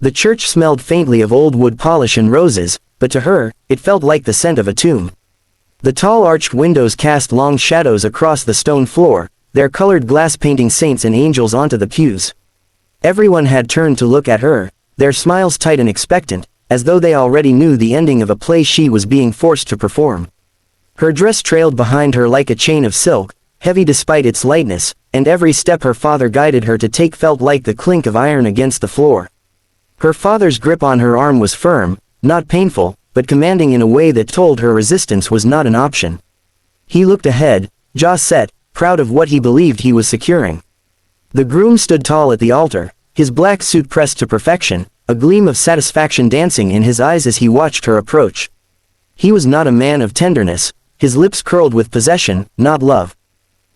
The church smelled faintly of old wood polish and roses, but to her, it felt like the scent of a tomb. The tall arched windows cast long shadows across the stone floor, their colored glass painting saints and angels onto the pews. Everyone had turned to look at her, their smiles tight and expectant, as though they already knew the ending of a play she was being forced to perform. Her dress trailed behind her like a chain of silk, heavy despite its lightness, and every step her father guided her to take felt like the clink of iron against the floor. Her father's grip on her arm was firm, not painful, but commanding in a way that told her resistance was not an option. He looked ahead, jaw set, proud of what he believed he was securing. The groom stood tall at the altar, his black suit pressed to perfection, a gleam of satisfaction dancing in his eyes as he watched her approach. He was not a man of tenderness, his lips curled with possession, not love.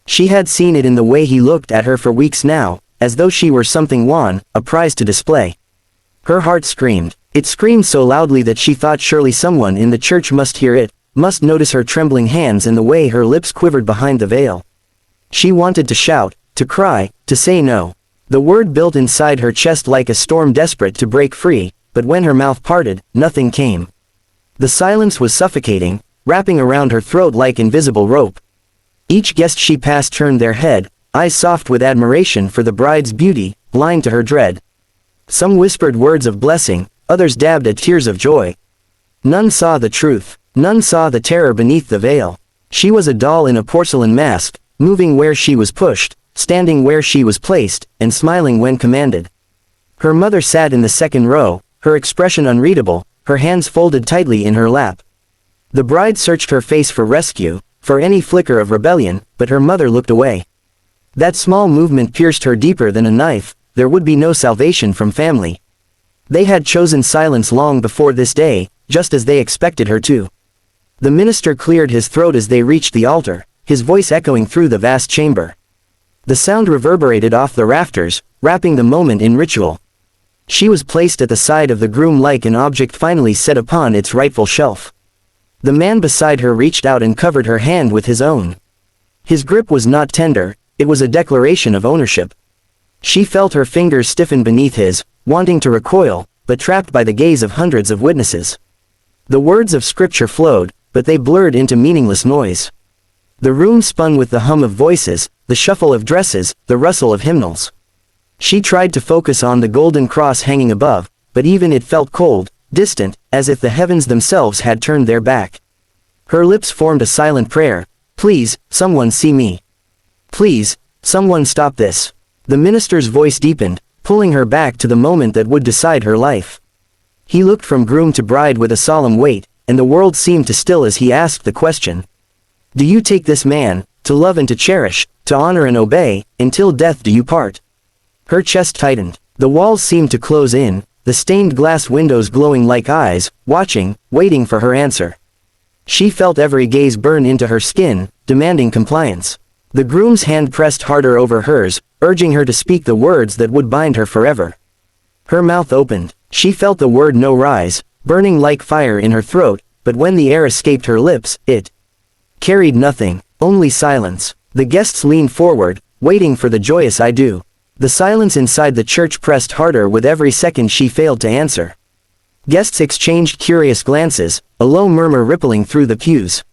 She had seen it in the way he looked at her for weeks now, as though she were something won, a prize to display. Her heart screamed. It screamed so loudly that she thought surely someone in the church must hear it, must notice her trembling hands and the way her lips quivered behind the veil. She wanted to shout, to cry, to say no. The word built inside her chest like a storm desperate to break free, but when her mouth parted, nothing came. The silence was suffocating, wrapping around her throat like invisible rope. Each guest she passed turned their head, eyes soft with admiration for the bride's beauty, blind to her dread. Some whispered words of blessing, others dabbed at tears of joy. None saw the truth, none saw the terror beneath the veil. She was a doll in a porcelain mask, moving where she was pushed, standing where she was placed, and smiling when commanded. Her mother sat in the second row, her expression unreadable, her hands folded tightly in her lap. The bride searched her face for rescue, for any flicker of rebellion, but her mother looked away. That small movement pierced her deeper than a knife. There would be no salvation from family. They had chosen silence long before this day, just as they expected her to. The minister cleared his throat as they reached the altar, his voice echoing through the vast chamber. The sound reverberated off the rafters, wrapping the moment in ritual. She was placed at the side of the groom like an object finally set upon its rightful shelf. The man beside her reached out and covered her hand with his own. His grip was not tender, it was a declaration of ownership. She felt her fingers stiffen beneath his, wanting to recoil, but trapped by the gaze of hundreds of witnesses. The words of scripture flowed, but they blurred into meaningless noise. The room spun with the hum of voices, the shuffle of dresses, the rustle of hymnals. She tried to focus on the golden cross hanging above, but even it felt cold, distant, as if the heavens themselves had turned their back. Her lips formed a silent prayer. Please, someone see me. Please, someone stop this. The minister's voice deepened, pulling her back to the moment that would decide her life. He looked from groom to bride with a solemn weight, and the world seemed to still as he asked the question. Do you take this man, to love and to cherish, to honor and obey, until death do you part? Her chest tightened. The walls seemed to close in, the stained glass windows glowing like eyes, watching, waiting for her answer. She felt every gaze burn into her skin, demanding compliance. The groom's hand pressed harder over hers, urging her to speak the words that would bind her forever. Her mouth opened. She felt the word no rise, burning like fire in her throat, but when the air escaped her lips, it carried nothing, only silence. The guests leaned forward, waiting for the joyous I do. The silence inside the church pressed harder with every second she failed to answer. Guests exchanged curious glances, a low murmur rippling through the pews.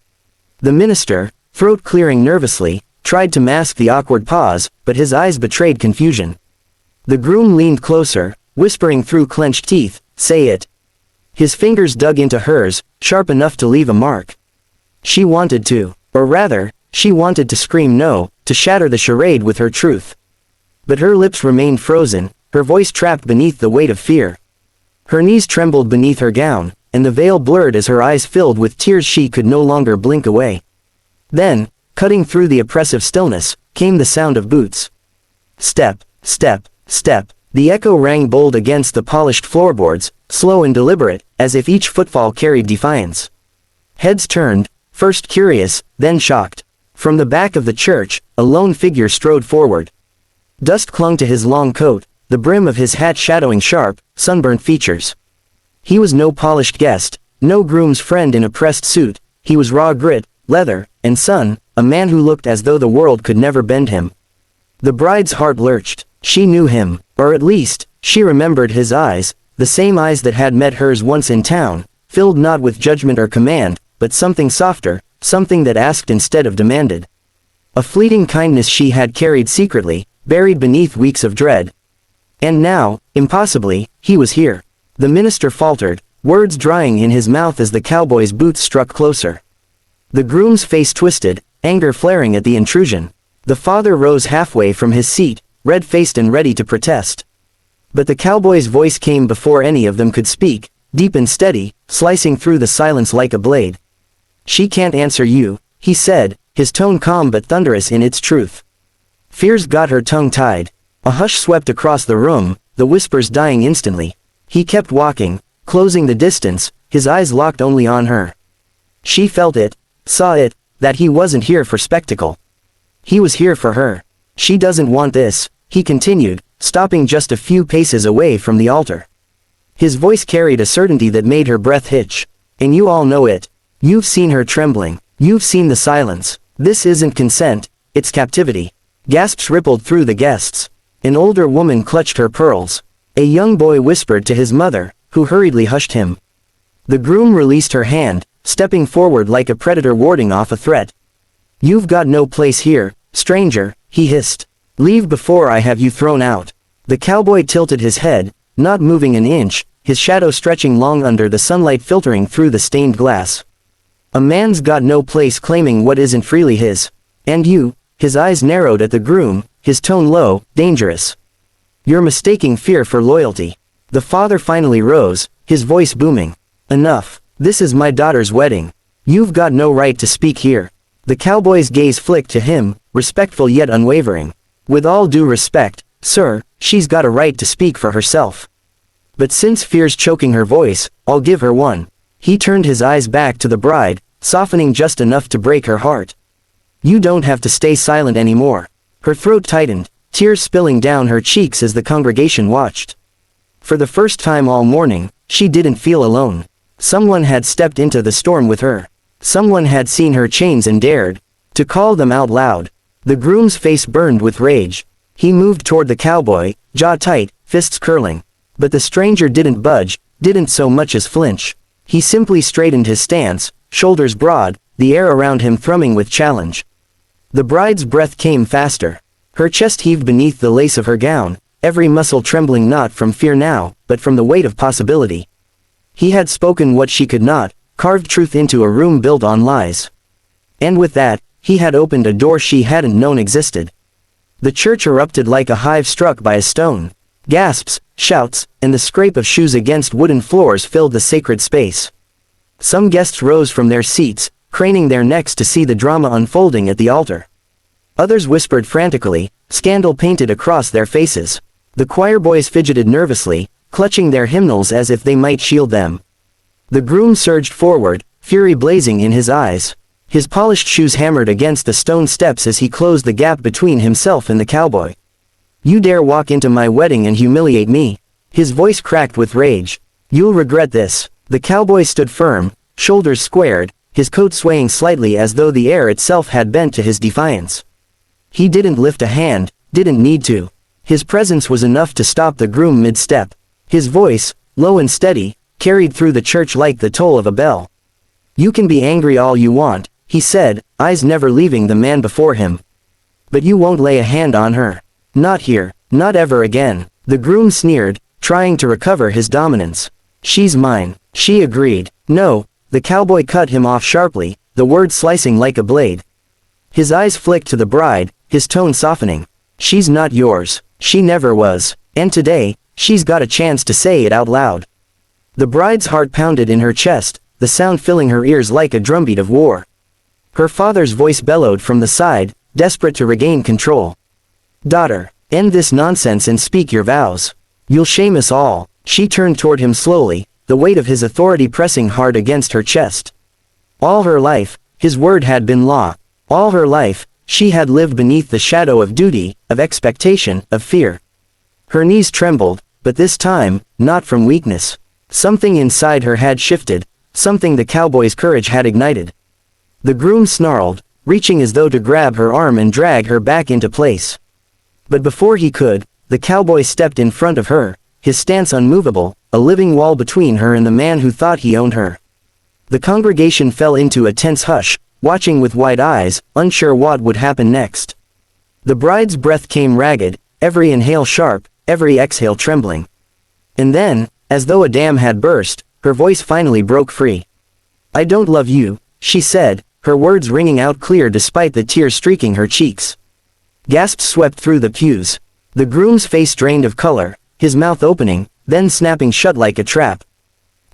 The minister, throat clearing nervously, tried to mask the awkward pause, but his eyes betrayed confusion. The groom leaned closer, whispering through clenched teeth, "Say it." His fingers dug into hers, sharp enough to leave a mark. She wanted to, or rather, she wanted to scream no, to shatter the charade with her truth. But her lips remained frozen, her voice trapped beneath the weight of fear. Her knees trembled beneath her gown, and the veil blurred as her eyes filled with tears she could no longer blink away. Then, cutting through the oppressive stillness, came the sound of boots. Step, step, step. The echo rang bold against the polished floorboards, slow and deliberate, as if each footfall carried defiance. Heads turned, first curious, then shocked. From the back of the church, a lone figure strode forward. Dust clung to his long coat, the brim of his hat shadowing sharp, sunburnt features. He was no polished guest, no groom's friend in a pressed suit. He was raw grit, leather, and sun, a man who looked as though the world could never bend him. The bride's heart lurched. She knew him, or at least, she remembered his eyes, the same eyes that had met hers once in town, filled not with judgment or command, but something softer, something that asked instead of demanded. A fleeting kindness she had carried secretly, buried beneath weeks of dread. And now, impossibly, he was here. The minister faltered, words drying in his mouth as the cowboy's boots struck closer. The groom's face twisted, anger flaring at the intrusion. The father rose halfway from his seat, red-faced and ready to protest. But the cowboy's voice came before any of them could speak, deep and steady, slicing through the silence like a blade. "She can't answer you," he said, his tone calm but thunderous in its truth. Fears got her tongue tied. A hush swept across the room, the whispers dying instantly. He kept walking, closing the distance, his eyes locked only on her. She felt it, saw it, that he wasn't here for spectacle. He was here for her. "She doesn't want this," he continued, stopping just a few paces away from the altar. His voice carried a certainty that made her breath hitch. "And you all know it. You've seen her trembling. You've seen the silence. This isn't consent, it's captivity." Gasps rippled through the guests. An older woman clutched her pearls. A young boy whispered to his mother, who hurriedly hushed him. The groom released her hand, stepping forward like a predator warding off a threat. "You've got no place here, stranger," he hissed. "Leave before I have you thrown out." The cowboy tilted his head, not moving an inch, his shadow stretching long under the sunlight filtering through the stained glass. "A man's got no place claiming what isn't freely his. And you," his eyes narrowed at the groom, his tone low, dangerous. "You're mistaking fear for loyalty." The father finally rose, his voice booming. "Enough. This is my daughter's wedding. You've got no right to speak here." The cowboy's gaze flicked to him, respectful yet unwavering. "With all due respect, sir, she's got a right to speak for herself. But since fear's choking her voice, I'll give her one." He turned his eyes back to the bride, softening just enough to break her heart. "You don't have to stay silent anymore." Her throat tightened, tears spilling down her cheeks as the congregation watched. For the first time all morning, she didn't feel alone. Someone had stepped into the storm with her. Someone had seen her chains and dared to call them out loud. The groom's face burned with rage. He moved toward the cowboy, jaw tight, fists curling. But the stranger didn't budge, didn't so much as flinch. He simply straightened his stance, shoulders broad, the air around him thrumming with challenge. The bride's breath came faster. Her chest heaved beneath the lace of her gown, every muscle trembling not from fear now, but from the weight of possibility. He had spoken what she could not, carved truth into a room built on lies. And with that, he had opened a door she hadn't known existed. The church erupted like a hive struck by a stone. Gasps, shouts, and the scrape of shoes against wooden floors filled the sacred space. Some guests rose from their seats, craning their necks to see the drama unfolding at the altar. Others whispered frantically, scandal painted across their faces. The choir boys fidgeted nervously, clutching their hymnals as if they might shield them. The groom surged forward, fury blazing in his eyes. His polished shoes hammered against the stone steps as he closed the gap between himself and the cowboy. "You dare walk into my wedding and humiliate me?" His voice cracked with rage. "You'll regret this." The cowboy stood firm, shoulders squared, his coat swaying slightly as though the air itself had bent to his defiance. He didn't lift a hand, didn't need to. His presence was enough to stop the groom mid-step. His voice, low and steady, carried through the church like the toll of a bell. "You can be angry all you want," he said, eyes never leaving the man before him. "But you won't lay a hand on her. Not here, not ever again." The groom sneered, trying to recover his dominance. "She's mine," she agreed. "No," the cowboy cut him off sharply, the word slicing like a blade. His eyes flicked to the bride, his tone softening. "She's not yours. She never was. And today, she's got a chance to say it out loud." The bride's heart pounded in her chest, the sound filling her ears like a drumbeat of war. Her father's voice bellowed from the side, desperate to regain control. "Daughter, end this nonsense and speak your vows. You'll shame us all." She turned toward him slowly, the weight of his authority pressing hard against her chest. All her life, his word had been law. All her life, she had lived beneath the shadow of duty, of expectation, of fear. Her knees trembled, but this time, not from weakness. Something inside her had shifted, something the cowboy's courage had ignited. The groom snarled, reaching as though to grab her arm and drag her back into place. But before he could, the cowboy stepped in front of her, his stance unmovable, a living wall between her and the man who thought he owned her. The congregation fell into a tense hush, watching with wide eyes, unsure what would happen next. The bride's breath came ragged, every inhale sharp, every exhale trembling. And then, as though a dam had burst, her voice finally broke free. "I don't love you," she said, her words ringing out clear despite the tears streaking her cheeks. Gasps swept through the pews. The groom's face drained of color, his mouth opening, then snapping shut like a trap.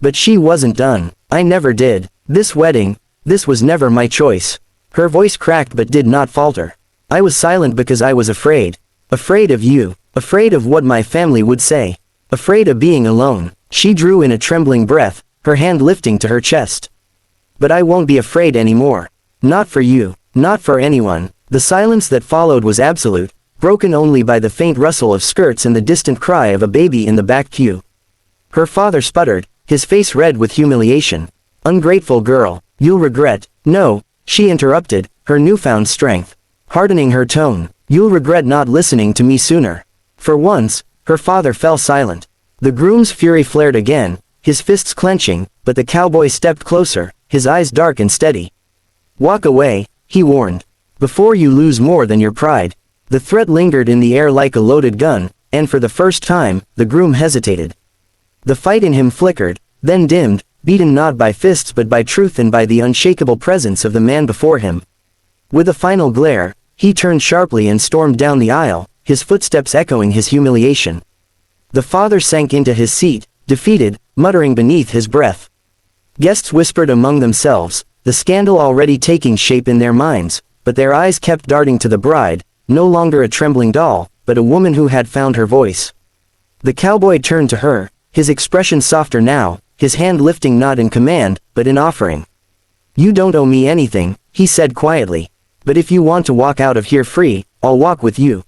But she wasn't done. "I never did. This wedding, this was never my choice." Her voice cracked but did not falter. "I was silent because I was afraid. Afraid of you. Afraid of what my family would say. Afraid of being alone." She drew in a trembling breath, her hand lifting to her chest. "But I won't be afraid anymore. Not for you. Not for anyone." The silence that followed was absolute, broken only by the faint rustle of skirts and the distant cry of a baby in the back pew. Her father sputtered, his face red with humiliation. "Ungrateful girl. You'll regret." "No," she interrupted, her newfound strength hardening her tone. "You'll regret not listening to me sooner." For once, her father fell silent. The groom's fury flared again, his fists clenching, but the cowboy stepped closer, his eyes dark and steady. "Walk away," he warned. "Before you lose more than your pride." The threat lingered in the air like a loaded gun, and for the first time, the groom hesitated. The fight in him flickered, then dimmed, beaten not by fists but by truth and by the unshakable presence of the man before him. With a final glare, he turned sharply and stormed down the aisle, his footsteps echoing his humiliation. The father sank into his seat, defeated, muttering beneath his breath. Guests whispered among themselves, the scandal already taking shape in their minds, but their eyes kept darting to the bride, no longer a trembling doll, but a woman who had found her voice. The cowboy turned to her, his expression softer now, his hand lifting not in command, but in offering. "You don't owe me anything," he said quietly. "But if you want to walk out of here free, I'll walk with you."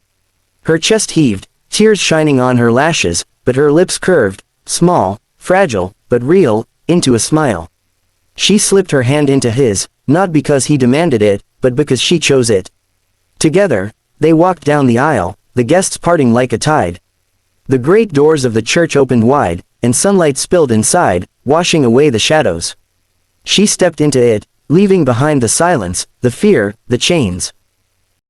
Her chest heaved, tears shining on her lashes, but her lips curved, small, fragile, but real, into a smile. She slipped her hand into his, not because he demanded it, but because she chose it. Together, they walked down the aisle, the guests parting like a tide. The great doors of the church opened wide, and sunlight spilled inside, washing away the shadows. She stepped into it, leaving behind the silence, the fear, the chains.